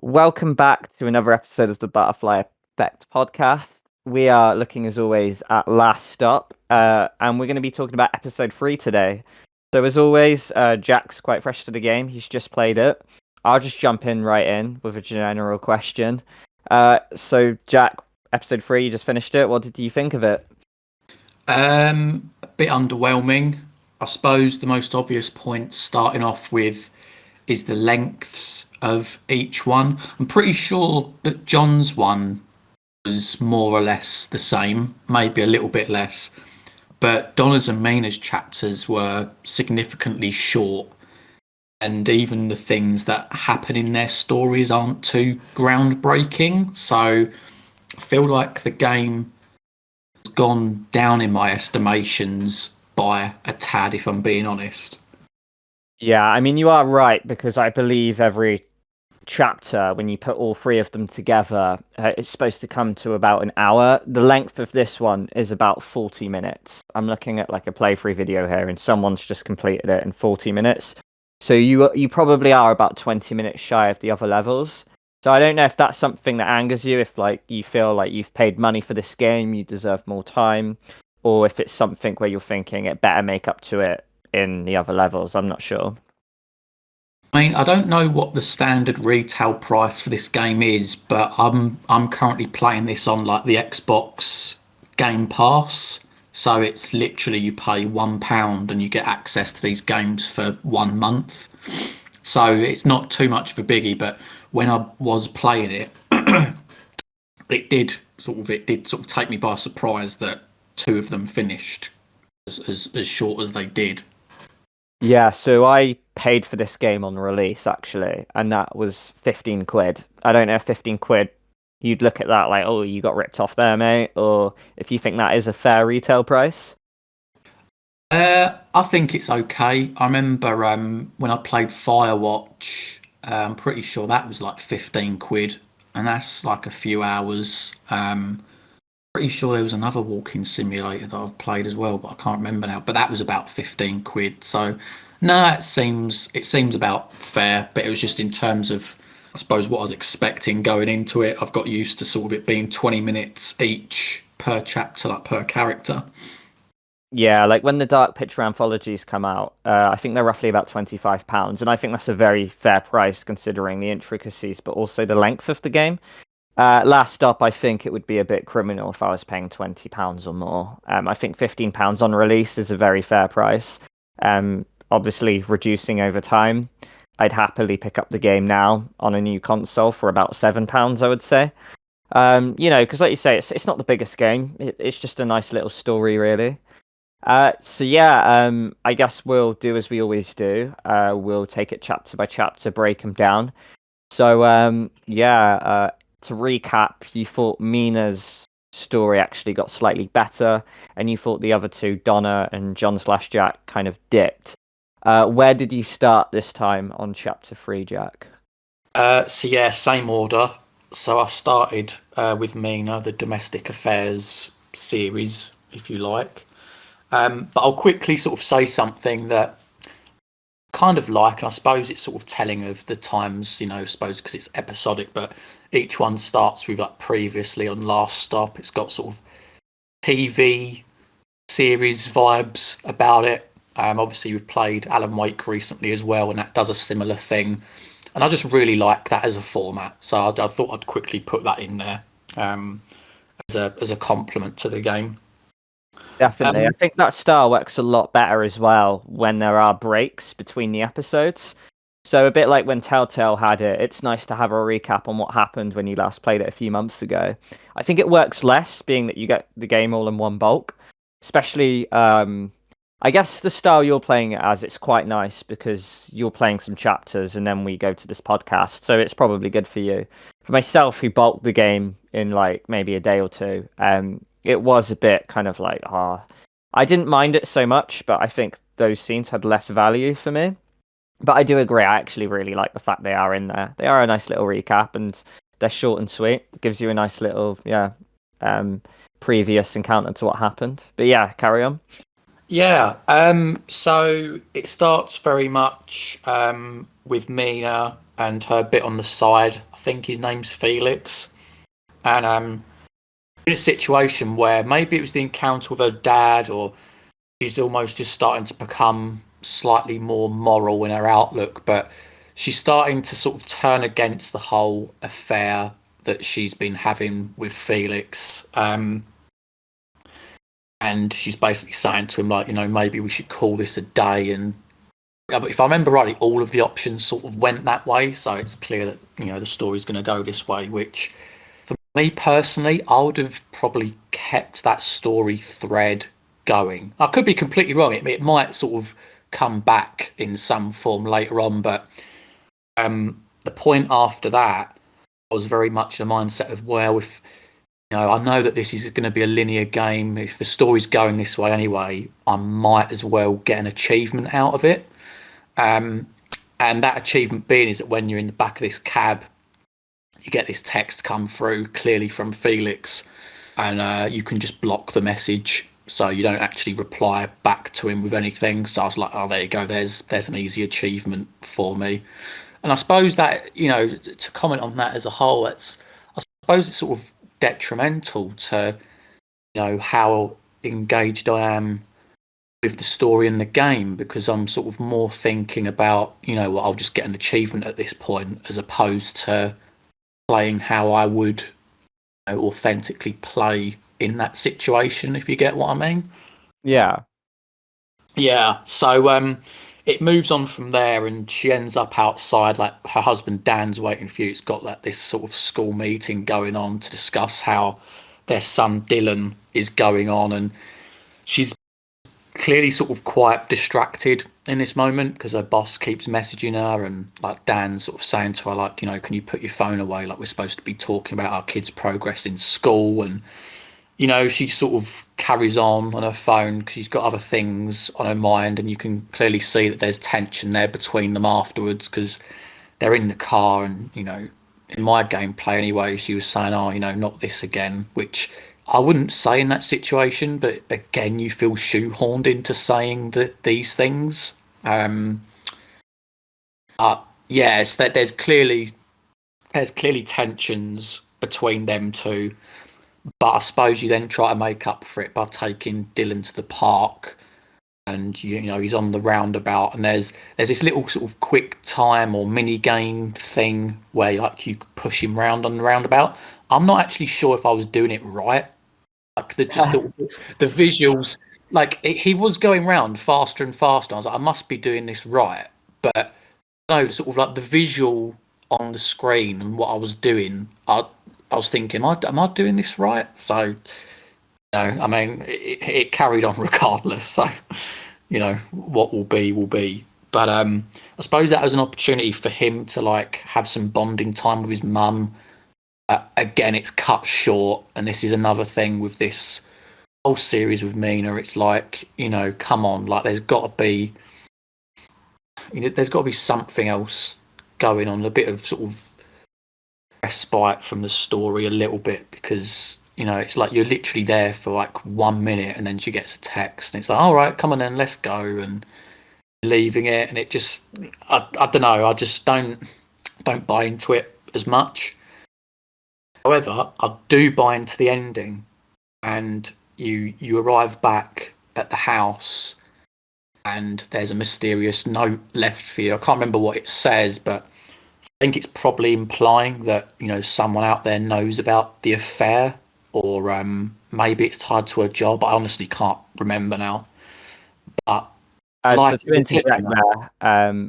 Welcome back to another episode of the Butterfly Effect podcast. We are looking, as always, at Last Stop, and we're going to be talking about episode 3 today. So, as always, Jack's quite fresh to the game. He's just played it. I'll just jump right in with a general question. So, Jack, episode 3, you just finished it. What did you think of it? A bit underwhelming. I suppose the most obvious point starting off with is the lengths of each one. I'm pretty sure that John's one was more or less the same, maybe a little bit less. But Donna's and Mina's chapters were significantly short, and even the things that happen in their stories aren't too groundbreaking. So I feel like the game has gone down in my estimations by a tad, if I'm being honest. Yeah, I mean, you are right, because I believe every chapter, when you put all three of them together, it's supposed to come to about an hour. The length of this one is about 40 minutes. I'm looking at like a playthrough video here, and someone's just completed it in 40 minutes. So you probably are about 20 minutes shy of the other levels. So I don't know if that's something that angers you, if like you feel like you've paid money for this game, you deserve more time, or if it's something where you're thinking it better make up to it in the other levels. I'm not sure. I mean, I don't know what the standard retail price for this game is, but I'm currently playing this on like the Xbox Game Pass. So it's literally you pay £1 and you get access to these games for 1 month. So it's not too much of a biggie, but when I was playing it, it did sort of take me by surprise that two of them finished as short as they did. Yeah, so I paid for this game on release actually, and that was 15 quid. I don't know if 15 quid you'd look at that like, oh, you got ripped off there, mate, or if you think that is a fair retail price. I think it's okay. I remember when I played Firewatch, I'm pretty sure that was like 15 quid, and that's like a few hours. Pretty sure there was another walking simulator that I've played as well, but I can't remember now. But that was about 15 quid. So, no, it seems about fair. But it was just in terms of, I suppose, what I was expecting going into it. I've got used to sort of it being 20 minutes each per chapter, like per character. Yeah, like when the Dark Picture anthologies come out, I think they're roughly about £25, and I think that's a very fair price considering the intricacies, but also the length of the game. Last up, I think it would be a bit criminal if I was paying £20 or more. I think £15 on release is a very fair price. Obviously, reducing over time, I'd happily pick up the game now on a new console for about £7, I would say. Because like you say, it's not the biggest game. It's just a nice little story, really. So yeah, I guess we'll do as we always do. We'll take it chapter by chapter, break them down. So yeah, to recap, you thought Mina's story actually got slightly better, and you thought the other two, Donna and John slash Jack, kind of dipped. Where did you start this time on chapter 3, Jack? So yeah, same order. So I started with Mina, the domestic affairs series, if you like. But I'll quickly sort of say something that kind of like, and I suppose it's sort of telling of the times, I suppose because it's episodic, but each one starts with like previously on Last Stop. It's got sort of TV series vibes about it. Obviously, we've played Alan Wake recently as well, and that does a similar thing. And I just really like that as a format, so I thought I'd quickly put that in there um, as a compliment to the game. Definitely. I Um, think that style works a lot better as well when there are breaks between the episodes. So a bit like when Telltale had it, it's nice to have a recap on what happened when you last played it a few months ago. I think it works less, being that you get the game all in one bulk. Especially, I guess the style you're playing it as, it's quite nice because you're playing some chapters and then we go to this podcast. So it's probably good for you. For myself, who bulked the game in like maybe a day or two, it was a bit kind of like, I didn't mind it so much, but I think those scenes had less value for me. But I do agree. I actually really like the fact they are in there. They are a nice little recap, and they're short and sweet. Gives you a nice little, yeah, um, previous encounter to what happened. But yeah, carry on. yeah, so it starts very much with Mina and her bit on the side. I think his name's Felix, and in a situation where maybe it was the encounter with her dad, or she's almost just starting to become slightly more moral in her outlook, but she's starting to sort of turn against the whole affair that she's been having with Felix. And she's basically saying to him, like, maybe we should call this a day. And but if I remember rightly, all of the options sort of went that way. So it's clear that, the story's going to go this way, which for me personally, I would have probably kept that story thread going. I could be completely wrong. It might sort of come back in some form later on, but the point after that was very much the mindset of, well, if I know that this is going to be a linear game. If the story's going this way anyway, I might as well get an achievement out of it. And that achievement being is that when you're in the back of this cab, you get this text come through clearly from Felix, and you can just block the message, so you don't actually reply back to him with anything. So I was like, oh, there you go. There's an easy achievement for me. And I suppose that, to comment on that as a whole, I suppose it's sort of detrimental to, how engaged I am with the story and the game, because I'm sort of more thinking about, I'll just get an achievement at this point, as opposed to playing how I would authentically play in that situation, if you get what I mean. Yeah. Yeah. So it moves on from there, and she ends up outside. Like, her husband Dan's waiting for you. It's got like this sort of school meeting going on to discuss how their son Dylan is going on, and she's clearly sort of quite distracted in this moment because her boss keeps messaging her, and like Dan's sort of saying to her, like, can you put your phone away? Like, we're supposed to be talking about our kids' progress in school. And she sort of carries on her phone because she's got other things on her mind, and you can clearly see that there's tension there between them afterwards, because they're in the car, and in my gameplay anyway, she was saying, oh, not this again, which I wouldn't say in that situation, but again, you feel shoehorned into saying these things. Yes, that there's clearly tensions between them two. But I suppose you then try to make up for it by taking Dylan to the park, and he's on the roundabout, and there's this little sort of quick time or mini game thing where like you push him round on the roundabout. I'm not actually sure if I was doing it right. Like the visuals, like he was going round faster and faster. I was like, I must be doing this right, but no, sort of like the visual on the screen and what I was doing, I was thinking, am I doing this right? So, I mean, it carried on regardless. So, what will be, will be. But I suppose that was an opportunity for him to like have some bonding time with his mum. Again, it's cut short, and this is another thing with this whole series with Mina. It's like, come on, like there's got to be something else going on, a bit of sort of respite from the story a little bit, because it's like you're literally there for like 1 minute, and then she gets a text, and it's like, all right, come on then, let's go, and leaving it, and it just I don't know, I just don't buy into it as much. However, I do buy into the ending, and you arrive back at the house, and there's a mysterious note left for you. I can't remember what it says, but I think it's probably implying that someone out there knows about the affair, or maybe it's tied to a job. I honestly can't remember now. But So to interject there,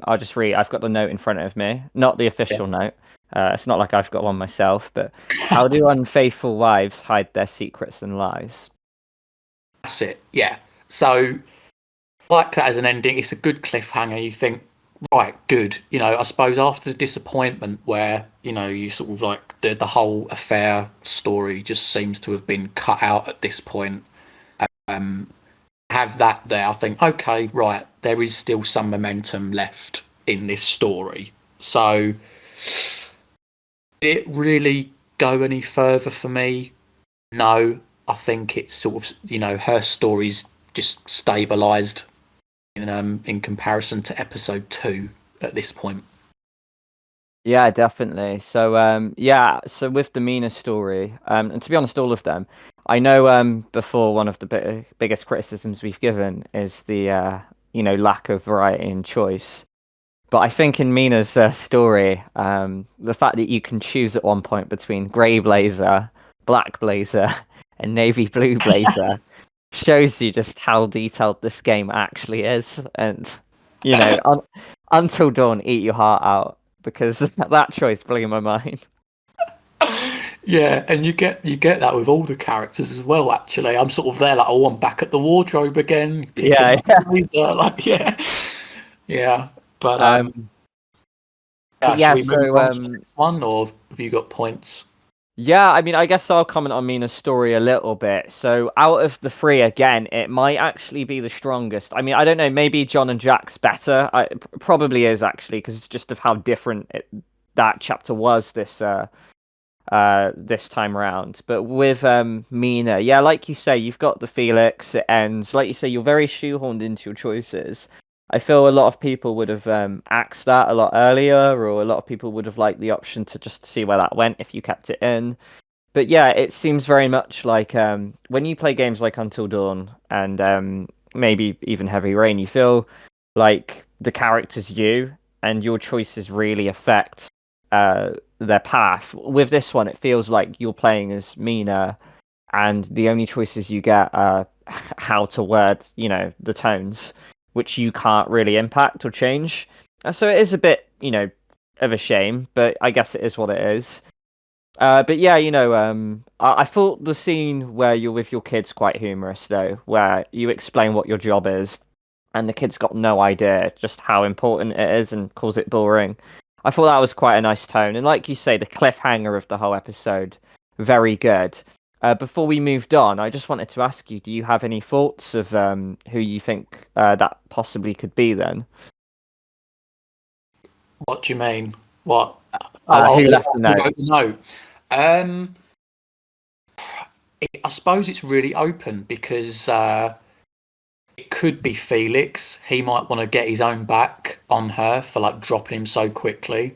I'll just read. I've got the note in front of me, not the official note. It's not like I've got one myself, but how do unfaithful wives hide their secrets and lies? That's it. Yeah. So, like that as an ending, it's a good cliffhanger. You think, right, good. I suppose after the disappointment where, you sort of like the whole affair story just seems to have been cut out at this point. Have that there, I think, okay, right, there is still some momentum left in this story. So, did it really go any further for me? No, I think it's sort of, her story's just stabilised in comparison to episode 2 at this point. Yeah, definitely. So yeah, so with the Mina story, and to be honest, all of them, I know before one of the biggest criticisms we've given is the lack of variety and choice. But I think in Mina's story, the fact that you can choose at one point between grey blazer, black blazer, and navy blue blazer shows you just how detailed this game actually is. And until dawn, eat your heart out because that choice blew my mind. Yeah, and you get that with all the characters as well. Actually, I'm sort of there like, oh, I'm back at the wardrobe again, picking Yeah, up yeah. the blazer. Like, yeah, yeah. But Um, but yeah. Shall yeah, we move so on to the next one, or have you got points? yeah, I mean, I guess I'll comment on Mina's story a little bit. So, out of the three, again, it might actually be the strongest. I mean, I don't know, maybe John and Jack's better. Probably is actually, because it's just of how different that chapter was this time round. But with Mina, yeah, like you say, you've got the Felix. It ends, like you say, you're very shoehorned into your choices. I feel a lot of people would have axed that a lot earlier, or a lot of people would have liked the option to just see where that went if you kept it in. But yeah, it seems very much like when you play games like Until Dawn and maybe even Heavy Rain, you feel like the character's you and your choices really affect their path. With this one, it feels like you're playing as Mina, and the only choices you get are how to word, the tones, which you can't really impact or change. So it is a bit, of a shame, but I guess it is what it is. But yeah, I thought the scene where you're with your kids quite humorous, though, where you explain what your job is, and the kids got no idea just how important it is and calls it boring. I thought that was quite a nice tone, and like you say, the cliffhanger of the whole episode, very good. Before we moved on, I just wanted to ask you, do you have any thoughts of who you think that possibly could be then? What do you mean? What? Who Oh, left the who note? wrote the note? Um, I suppose it's really open because it could be Felix. He might want to get his own back on her for like dropping him so quickly.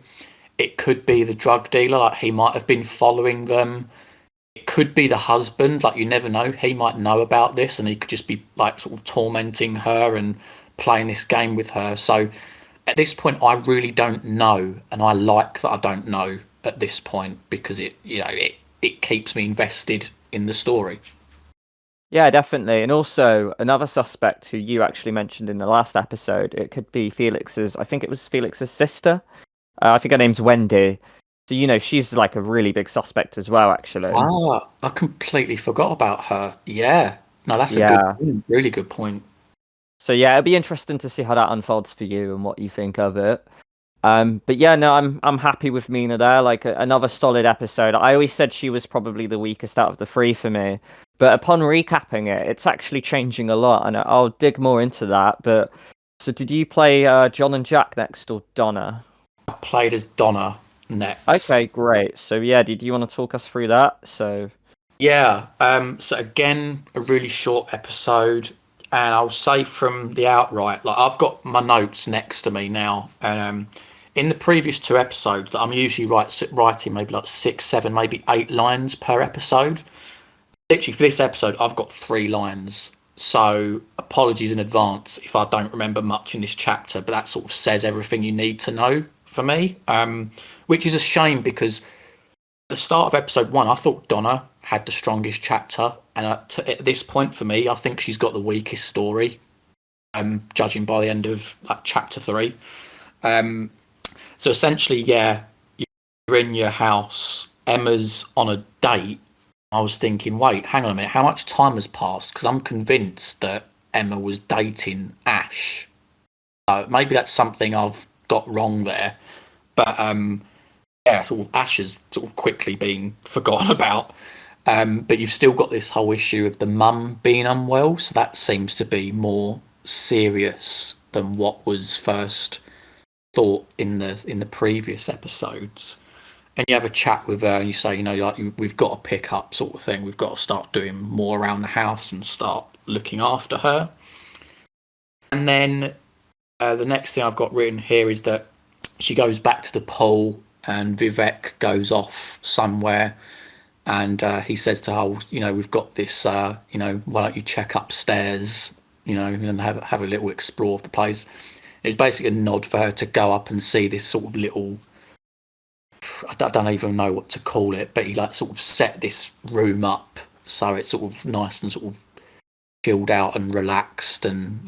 It could be the drug dealer, like he might have been following them. It could be the husband, like you never know. He might know about this and he could just be like sort of tormenting her and playing this game with her. So at this point, I really don't know, and I like that I don't know at this point because it keeps me invested in the story. Yeah, definitely. And also another suspect who you actually mentioned in the last episode, it could be Felix's, I think it was Felix's sister. I think her name's Wendy. So, she's like a really big suspect as well, actually. Ah, I completely forgot about her. Yeah, no, that's a good Yeah. point. Really good point. So yeah, it'll be interesting to see how that unfolds for you and what you think of it. But yeah, no, I'm happy with Mina there. Like another solid episode. I always said she was probably the weakest out of the three for me, but upon recapping it, it's actually changing a lot, and I'll dig more into that. But so, did you play John and Jack next or Donna? I played as Donna next. Okay, great. So yeah, did you want to talk us through that? So Yeah, so again, a really short episode, and I'll say from the outright, like I've got my notes next to me now, and in the previous two episodes, I'm usually writing maybe like six, seven, maybe 8 lines per episode. Literally for this episode, I've got 3 lines. So apologies in advance if I don't remember much in this chapter, but that sort of says everything you need to know for me. Which is a shame because the start of episode one, I thought Donna had the strongest chapter, and at this point for me, I think she's got the weakest story. Judging by the end of like chapter three. Um, so essentially, yeah, you're in your house. Emma's on a date. I was thinking, wait, hang on a minute, how much time has passed? Because I'm convinced that Emma was dating Ash. Maybe that's something I've got wrong there. But yeah, sort of Ash has sort of quickly been forgotten about. But you've still got this whole issue of the mum being unwell, so that seems to be more serious than what was first thought in the previous episodes. And you have a chat with her, and you say, like we've got to pick up, sort of thing. We've got to start doing more around the house and start looking after her. And then the next thing I've got written here is that she goes back to the pool and Vivek goes off somewhere, and he says to her, "Oh, we've got this. Why don't you check upstairs? And have a little explore of the place." It was basically a nod for her to go up and see this sort of little. I don't even know what to call it, but he like sort of set this room up so it's sort of nice and sort of chilled out and relaxed, and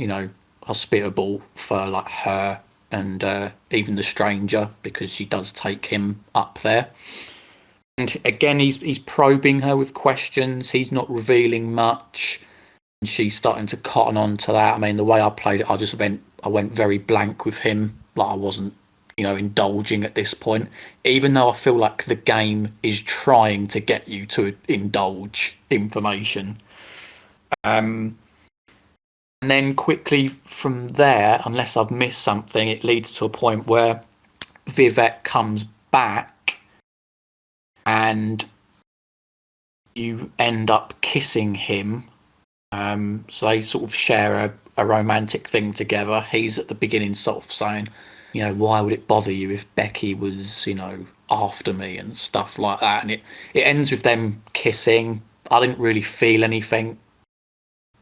hospitable for like her and even the stranger, because she does take him up there. And again, he's probing her with questions. He's not revealing much, and she's starting to cotton on to that. I mean, the way I played it, I went very blank with him. Like I wasn't, indulging at this point, even though I feel like the game is trying to get you to indulge information. And then quickly from there, unless I've missed something, it leads to a point where Vivek comes back and you end up kissing him. So they sort of share a romantic thing together. He's at the beginning sort of saying, why would it bother you if Becky was, after me and stuff like that. And it ends with them kissing. I didn't really feel anything.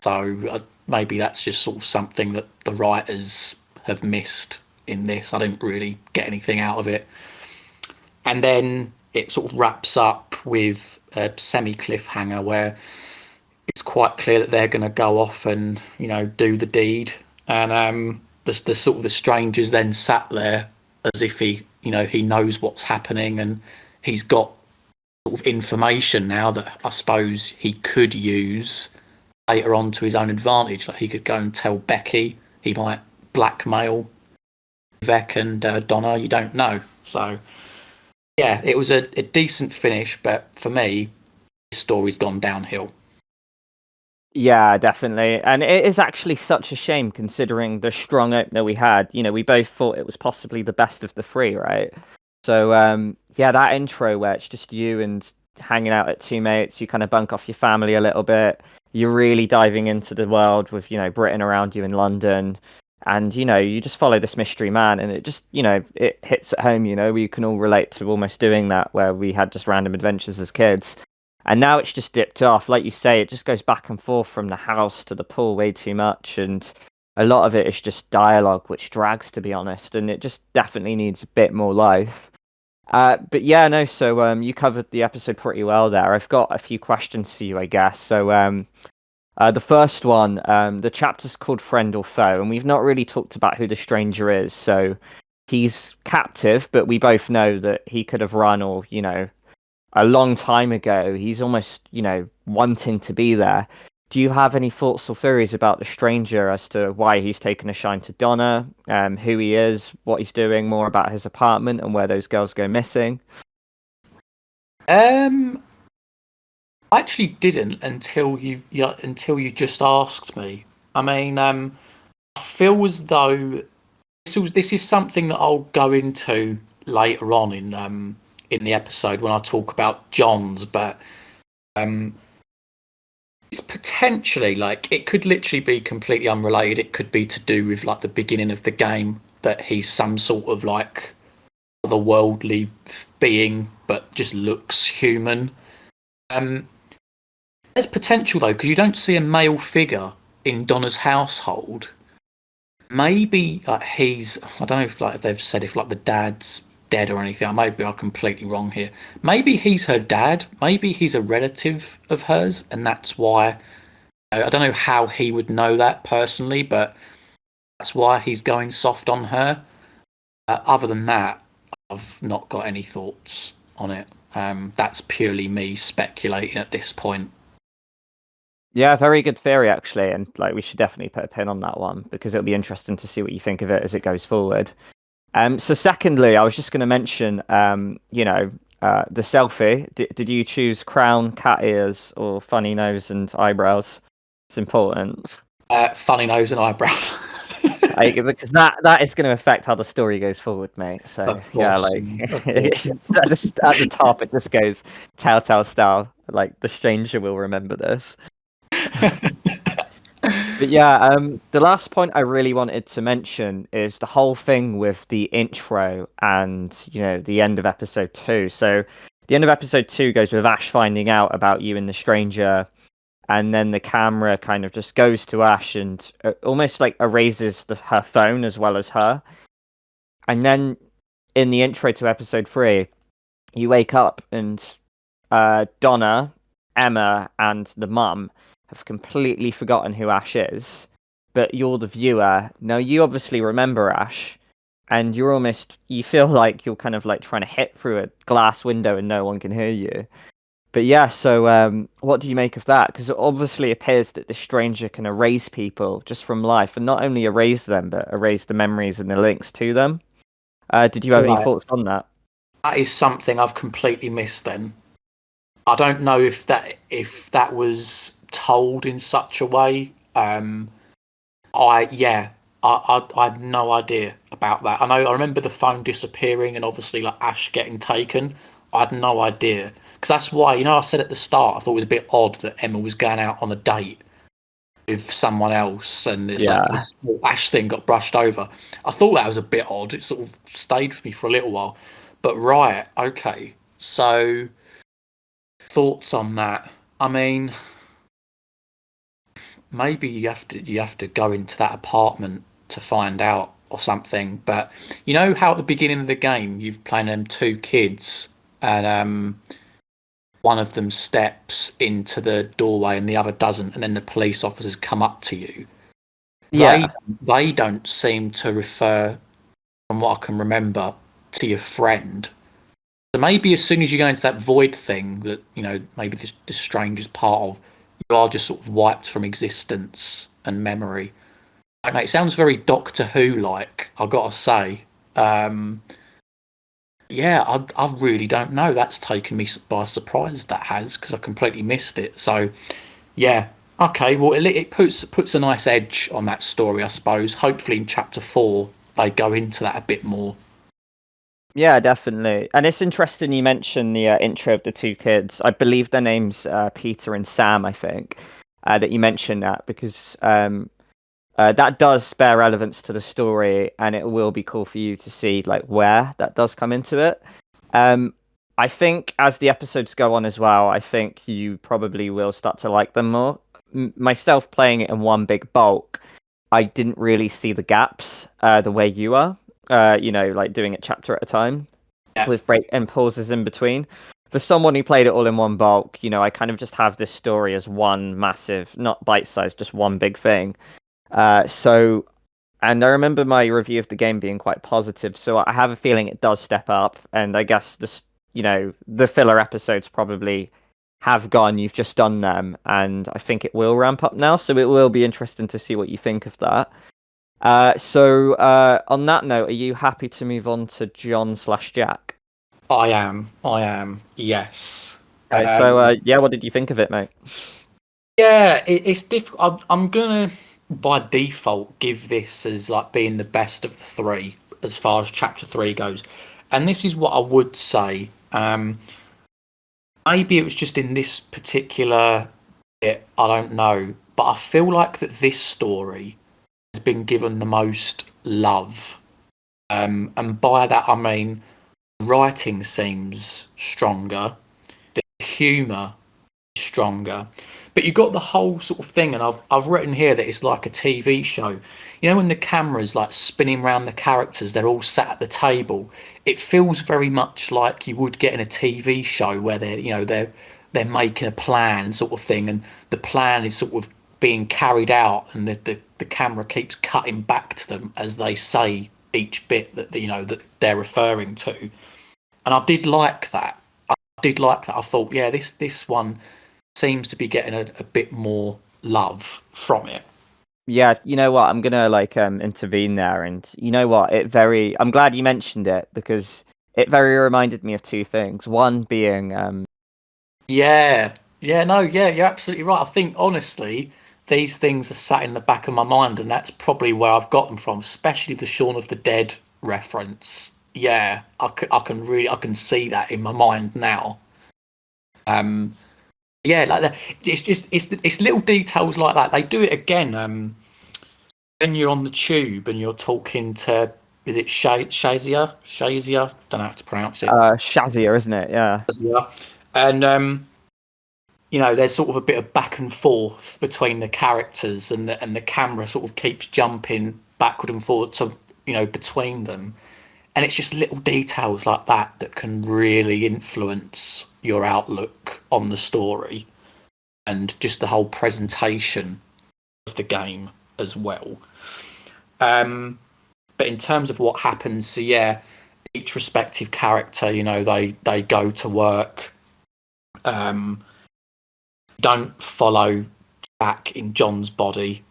So maybe that's just sort of something that the writers have missed in this. I didn't really get anything out of it. And then it sort of wraps up with a semi-cliffhanger where it's quite clear that they're going to go off and, do the deed. And the sort of the stranger's then sat there as if he knows what's happening, and he's got sort of information now that I suppose he could use later on to his own advantage. Like he could go and tell Becky, he might blackmail Vec and Donna, you don't know. So yeah, it was a decent finish, but for me, the story's gone downhill. Yeah, definitely. And it is actually such a shame considering the strong opener we had. We both thought it was possibly the best of the three, right? So, yeah, that intro where it's just you and hanging out at two mates, you kind of bunk off your family a little bit. You're really diving into the world with, Britain around you in London. And, you just follow this mystery man, and it just, it hits at home, we can all relate to almost doing that where we had just random adventures as kids. And now it's just dipped off. Like you say, it just goes back and forth from the house to the pool way too much. And a lot of it is just dialogue, which drags, to be honest. And it just definitely needs a bit more life. But yeah, no, so you covered the episode pretty well there. I've got a few questions for you, I guess. So the first one, the chapter's called Friend or Foe, and we've not really talked about who the stranger is. So he's captive, but we both know that he could have run or, a long time ago. He's almost, wanting to be there. Do you have any thoughts or theories about the stranger as to why he's taken a shine to Donna, who he is, what he's doing, more about his apartment and where those girls go missing? I actually didn't until you just asked me. I mean, I feel as though this is something that I'll go into later on in the episode when I talk about John's, but it's potentially like it could literally be completely unrelated. It could be to do with like the beginning of the game, that he's some sort of like otherworldly being but just looks human. There's potential though, because you don't see a male figure in Donna's household. Maybe like I don't know if like they've said if like the dad's dead or anything. Maybe I'm completely wrong here. Maybe he's her dad. Maybe he's a relative of hers, and that's why. I don't know how he would know that personally, but that's why he's going soft on her. Other than that, I've not got any thoughts on it. That's purely me speculating at this point. Yeah, very good theory actually, and like we should definitely put a pin on that one because it'll be interesting to see what you think of it as it goes forward. So secondly, I was just going to mention, the selfie. Did you choose crown, cat ears, or funny nose and eyebrows? It's important. Funny nose and eyebrows. Because that is going to affect how the story goes forward, mate. So yeah, like at the top, it just goes Telltale style. Like the stranger will remember this. But yeah, the last point I really wanted to mention is the whole thing with the intro and, the end of episode two. So the end of episode two goes with Ash finding out about you and the stranger, and then the camera kind of just goes to Ash and almost like erases her phone as well as her. And then in the intro to episode three, you wake up and Donna, Emma, and the mum have completely forgotten who Ash is, but you're the viewer. Now, you obviously remember Ash, and you feel like you're kind of like trying to hit through a glass window and no one can hear you. But yeah, so what do you make of that? Because it obviously appears that this stranger can erase people just from life, and not only erase them, but erase the memories and the links to them. Did you have any Right. thoughts on that? That is something I've completely missed then. I don't know if that was told in such a way. I yeah, I had no idea about that. I remember the phone disappearing and obviously like Ash getting taken. I had no idea because that's why I said at the start I thought it was a bit odd that Emma was going out on a date with someone else and it's like Yeah. this whole Ash thing got brushed over. I thought that was a bit odd. It sort of stayed with me for a little while. But right, okay. So thoughts on that? I mean, maybe you have to go into that apartment to find out or something. But you know how at the beginning of the game you've playing them two kids and one of them steps into the doorway and the other doesn't, and then the police officers come up to you. They Yeah. they don't seem to refer, from what I can remember, to your friend. So maybe as soon as you go into that void thing that maybe this stranger's part of, you are just sort of wiped from existence and memory. I don't know. It sounds very Doctor Who like. I've got to say. Um, yeah, I really don't know. That's taken me by surprise. That has because I completely missed it. So yeah, okay. Well, it puts a nice edge on that story, I suppose. Hopefully, in chapter 4 they go into that a bit more. Yeah, definitely. And it's interesting you mentioned the intro of the two kids. I believe their names Peter and Sam, I think, that you mentioned that because that does bear relevance to the story, and it will be cool for you to see like where that does come into it. Um, I think as the episodes go on as well, I think you probably will start to like them more. Myself playing it in one big bulk, I didn't really see the gaps the way you are. Like doing it chapter at a time Yeah, with break and pauses in between. For someone who played it all in one bulk, I kind of just have this story as one massive, not bite-sized, just one big thing. So, and I remember my review of the game being quite positive, so I have a feeling it does step up, and I guess the filler episodes probably have gone, you've just done them, and I think it will ramp up now, so it will be interesting to see what you think of that. So on that note, are you happy to move on to John/Jack? I am. I am. Yes. Okay, so Um, yeah, what did you think of it, mate? Yeah, it's difficult. I'm gonna, by default, give this as like being the best of the three as far as chapter 3 goes. And this is what I would say. Maybe it was just in this particular bit, I don't know, but I feel like that this story has been given the most love. And by that I mean writing seems stronger, the humour stronger. But you got the whole sort of thing, and I've written here that it's like a TV show. You know, when the camera's like spinning around the characters, they're all sat at the table. It feels very much like you would get in a TV show where they're making a plan sort of thing, and the plan is sort of being carried out, and the camera keeps cutting back to them as they say each bit that they're referring to. And I did like that. I did like that. I thought, yeah, this one seems to be getting a bit more love from it. Yeah, you know what? I'm gonna like intervene there, and you know what? I'm glad you mentioned it because it very reminded me of two things. One being Yeah, yeah, no, yeah, you're absolutely right. I think honestly, these things are sat in the back of my mind, and that's probably where I've got them from, especially the Shaun of the Dead reference. Yeah, I can see that in my mind now. Um, Yeah, like that. It's little details like that. They do it again. When you're on the tube and you're talking to, is it Shazia? Shazia? Don't know how to pronounce it. Shazia, isn't it? Yeah. Shazia. And there's sort of a bit of back and forth between the characters, and the camera sort of keeps jumping backward and forward to between them, and it's just little details like that that can really influence your outlook on the story and just the whole presentation of the game as well. But in terms of what happens, so yeah, each respective character, they go to work. Don't follow Jack in John's body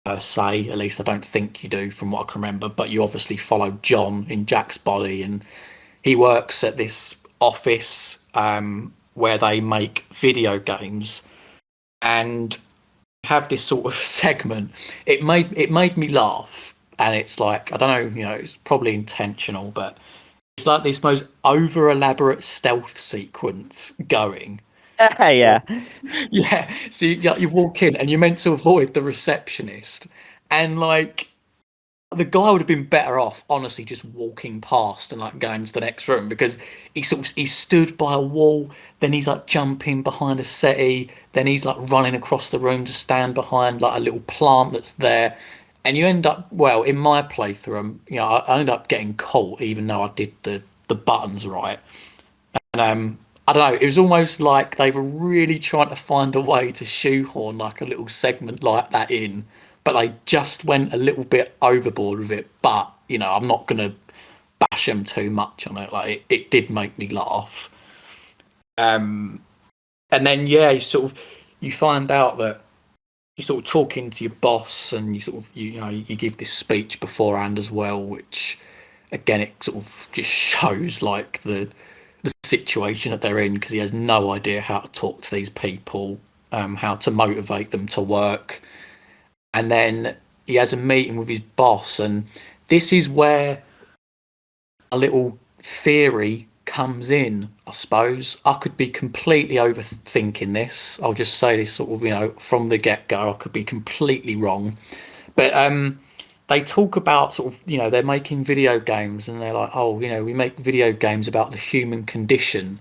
per se. At least I don't think you do, from what I can remember. But you obviously follow John in Jack's body, and he works at this office where they make video games, and have this sort of segment. It made me laugh, and it's like, I don't know, it's probably intentional, but it's like this most over elaborate stealth sequence going. Yeah. Yeah, so you walk in and you're meant to avoid the receptionist, and like the guy would have been better off, honestly, just walking past and like going to the next room, because he's stood by a wall, then he's like jumping behind a settee, then he's like running across the room to stand behind like a little plant that's there, and you end up, well, in my playthrough, I ended up getting caught even though I did the buttons right, and I don't know, it was almost like they were really trying to find a way to shoehorn like a little segment like that in, but they just went a little bit overboard with it. But, I'm not going to bash them too much on it. Like, it did make me laugh. And then, yeah, you find out that you're sort of talking to your boss, and you sort of, you give this speech beforehand as well, which, again, it sort of just shows like the situation that they're in, because he has no idea how to talk to these people, how to motivate them to work. And then he has a meeting with his boss, and this is where a little theory comes in, I suppose. I could be completely overthinking this. I'll just say this sort of, from the get-go, I could be completely wrong. But they talk about sort of, they're making video games, and they're like, oh, we make video games about the human condition.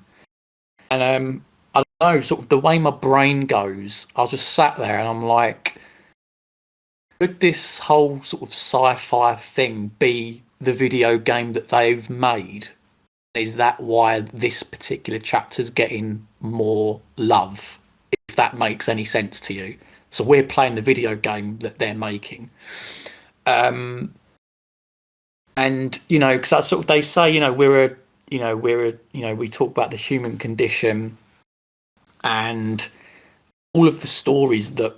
And I don't know, sort of the way my brain goes, I just sat there and I'm like, could this whole sort of sci-fi thing be the video game that they've made? Is that why this particular chapter's getting more love? If that makes any sense to you. So we're playing the video game that they're making. And because that's sort of, they say, we talk about the human condition, and all of the stories that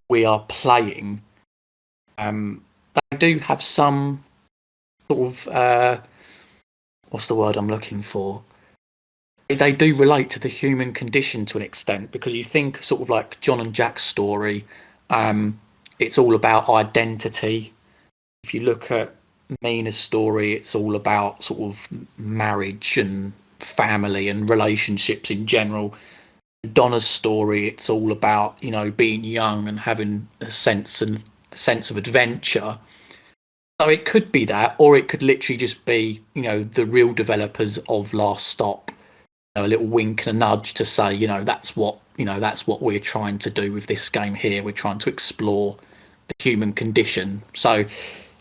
we are playing, they do have some sort of what's the word I'm looking for? They do relate to the human condition to an extent, because you think sort of like John and Jack's story, it's all about identity. If you look at Mina's story, it's all about sort of marriage and family and relationships in general. Donna's story, it's all about, being young and having a sense of adventure. So it could be that, or it could literally just be, the real developers of Last Stop, a little wink and a nudge to say, that's what we're trying to do with this game here. We're trying to explore the human condition. So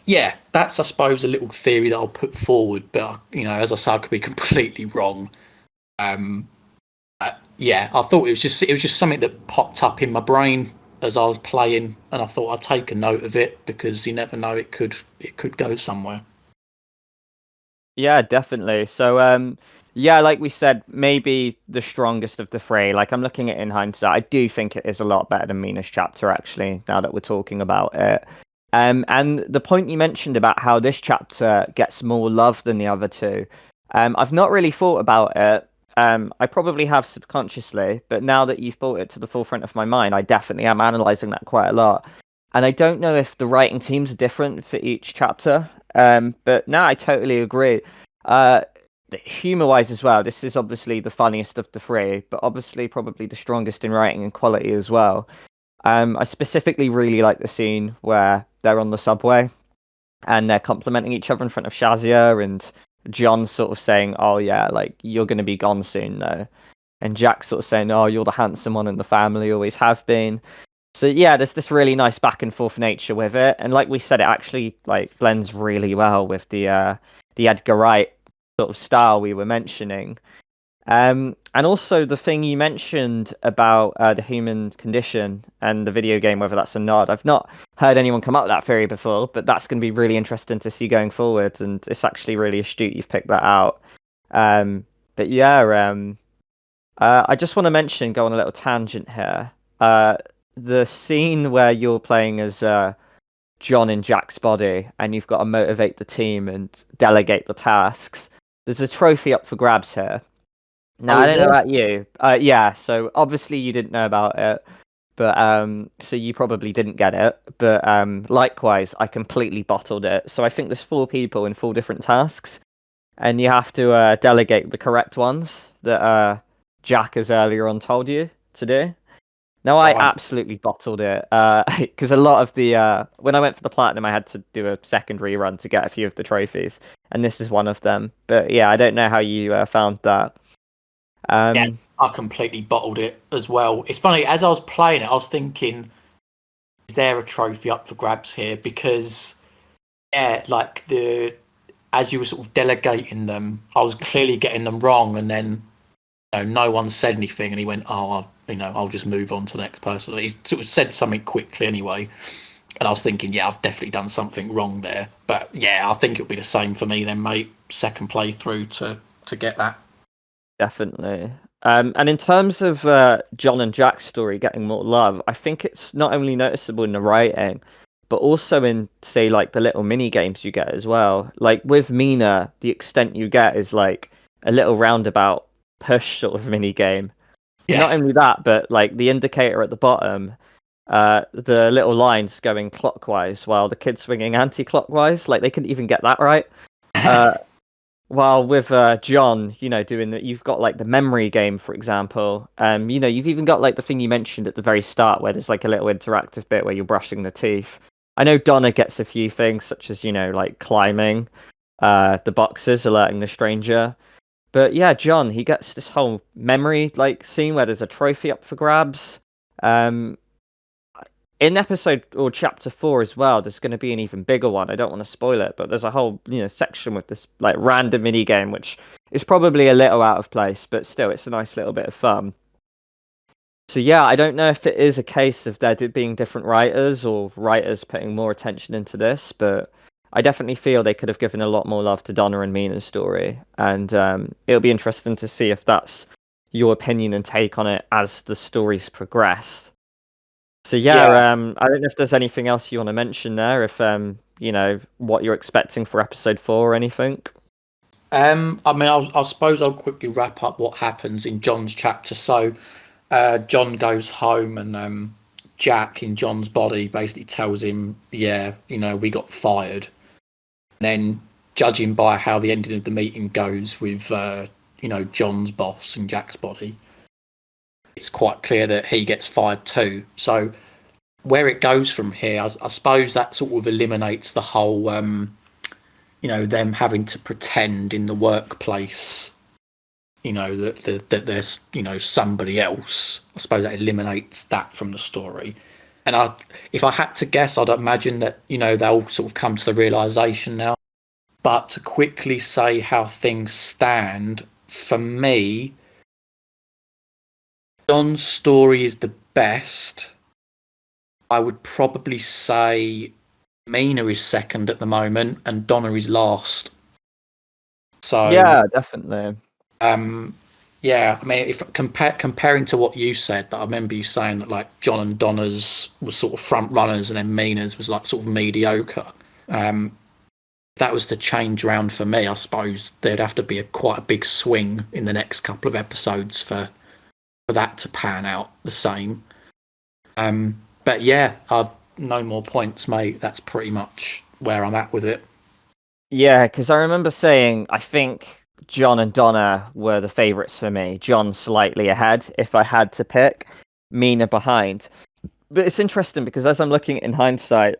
yeah, that's, I suppose, a little theory that I'll put forward, but as I say, I could be completely wrong. Yeah, I thought it was just something that popped up in my brain as I was playing, and I thought I'd take a note of it, because you never know, it could go somewhere. Yeah, definitely. So, yeah, like we said, maybe the strongest of the three. Like, I'm looking at it in hindsight, I do think it is a lot better than Mina's chapter, actually, now that we're talking about it. And the point you mentioned about how this chapter gets more love than the other two, I've not really thought about it. I probably have subconsciously, but now that you've brought it to the forefront of my mind, I definitely am analysing that quite a lot. And I don't know if the writing teams are different for each chapter, but no, I totally agree. Uh, humor-wise as well, this is obviously the funniest of the three, but obviously probably the strongest in writing and quality as well. I specifically really like the scene where they're on the subway and they're complimenting each other in front of Shazia, and John's sort of saying, "Oh yeah, like you're gonna be gone soon, though," and Jack's sort of saying, "Oh, you're the handsome one in the family, always have been." So yeah, there's this really nice back and forth nature with it, and like we said, it actually like blends really well with the Edgar Wright sort of style we were mentioning. And also the thing you mentioned about the human condition and the video game, whether that's a nod. I've not heard anyone come up with that theory before, but that's going to be really interesting to see going forward, and it's actually really astute you've picked that out. Um, but yeah, I just want to mention, go on a little tangent here. Uh, the scene where you're playing as John in Jack's body, and you've got to motivate the team and delegate the tasks. There's a trophy up for grabs here. Now, Oh, I is don't know there? about you. Yeah, so obviously you didn't know about it, but so you probably didn't get it. But likewise, I completely bottled it. So I think there's 4 people in 4 different tasks, and you have to delegate the correct ones that Jack has earlier on told you to do. Now, I Right. absolutely bottled it because a lot of the when I went for the platinum, I had to do a second rerun to get a few of the trophies, and this is one of them. But yeah, I don't know how you found that. Yeah, Um, I completely bottled it as well. It's funny, as I was playing it, I was thinking, is there a trophy up for grabs here? Because yeah, like the as you were sort of delegating them, I was clearly getting them wrong, and then no one said anything, and he went, "Oh, I'll just move on to the next person." He sort of said something quickly anyway, and I was thinking, yeah, I've definitely done something wrong there. But yeah, I think it'll be the same for me then, mate. Second playthrough to get that. Definitely. And in terms of John and Jack's story getting more love, I think it's not only noticeable in the writing, but also in, say, like the little mini games you get as well. Like with Mina, the extent you get is like a little roundabout push sort of mini game. And Yeah. not only that, but like the indicator at the bottom, the little lines going clockwise while the kid's swinging anti-clockwise. Like they couldn't even get that right. Uh, While with John, doing that, you've got like the memory game, for example. You've even got like the thing you mentioned at the very start, where there's like a little interactive bit where you're brushing the teeth. I know Donna gets a few things, such as like climbing, the boxes, alerting the stranger. But yeah, John, he gets this whole memory like scene where there's a trophy up for grabs. Um, in episode or chapter 4 as well, there's going to be an even bigger one. I don't want to spoil it, but there's a whole section with this like random mini game, which is probably a little out of place, but still, it's a nice little bit of fun. So yeah, I don't know if it is a case of there being different writers or writers putting more attention into this, but I definitely feel they could have given a lot more love to Donna and Mina's story, and it'll be interesting to see if that's your opinion and take on it as the stories progress. So yeah, Yeah. I don't know if there's anything else you want to mention there, if what you're expecting for episode 4 or anything. I mean, I suppose I'll quickly wrap up what happens in John's chapter. So, John goes home, and Jack in John's body basically tells him, "Yeah, we got fired." And then, judging by how the ending of the meeting goes with, John's boss in Jack's body, it's quite clear that he gets fired too. So, where it goes from here, I suppose that sort of eliminates the whole, them having to pretend in the workplace, that there's, somebody else. I suppose that eliminates that from the story. And if I had to guess, I'd imagine that, they'll sort of come to the realization now. But to quickly say how things stand, for me, John's story is the best. I would probably say Mina is second at the moment, and Donna is last. So, Yeah, definitely. um, yeah, I mean, if comparing to what you said, that I remember you saying that like John and Donna's was sort of front runners, and then Mina's was like sort of mediocre. Um, that was the change round for me. I suppose there'd have to be quite a big swing in the next couple of episodes for that to pan out the same. But yeah, I've no more points, mate. That's pretty much where I'm at with it. Yeah, because I remember saying, I think John and Donna were the favorites for me. John slightly ahead if I had to pick, Mina behind. But it's interesting because as I'm looking in hindsight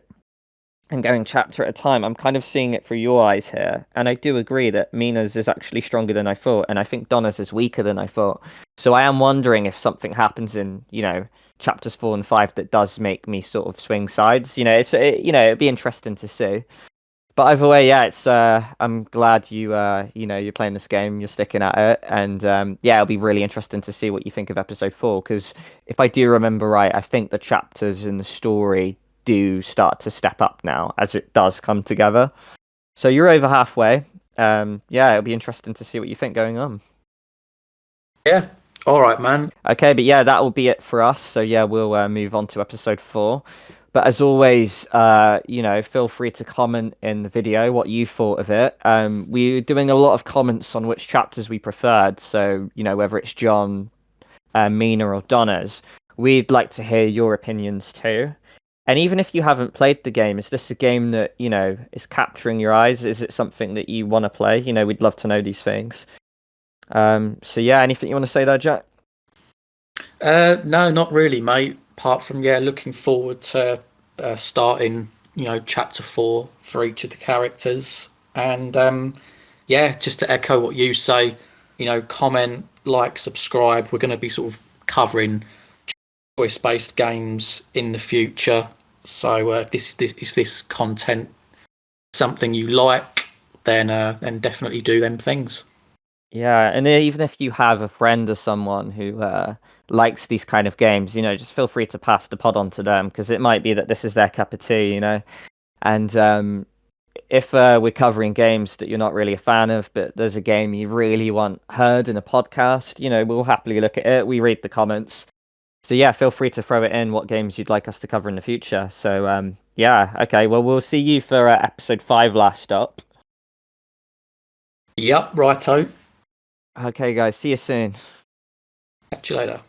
and going chapter at a time, I'm kind of seeing it through your eyes here. And I do agree that Mina's is actually stronger than I thought, and I think Donna's is weaker than I thought. So I am wondering if something happens in, chapters 4 and 5 that does make me sort of swing sides. It'd be interesting to see. But either way, yeah, it's I'm glad you're playing this game, you're sticking at it, and yeah, it'll be really interesting to see what you think of episode 4. Because if I do remember right, I think the chapters in the story do start to step up now as it does come together. So you're over halfway. Yeah, it'll be interesting to see what you think going on. Yeah. All right, man. Okay, but yeah, that will be it for us. So yeah, we'll move on to episode 4. But as always, feel free to comment in the video what you thought of it. We're doing a lot of comments on which chapters we preferred. So, whether it's John, Mina, or Donna's, we'd like to hear your opinions too. And even if you haven't played the game, is this a game that, is capturing your eyes? Is it something that you want to play? We'd love to know these things. So yeah, anything you want to say there, Jack? No, not really, mate. Apart from looking forward to starting, chapter 4 for each of the characters, and just to echo what you say, comment, like, subscribe. We're going to be sort of covering choice-based games in the future. So if this content something you like, then definitely do them things. Yeah, and even if you have a friend or someone who likes these kind of games, just feel free to pass the pod on to them because it might be that this is their cup of tea. And if we're covering games that you're not really a fan of, but there's a game you really want heard in a podcast, we'll happily look at it. We read the comments. So yeah, feel free to throw it in what games you'd like us to cover in the future. So yeah, okay. Well, we'll see you for episode 5 last up. Yep, righto. Okay, guys. See you soon. Catch you later.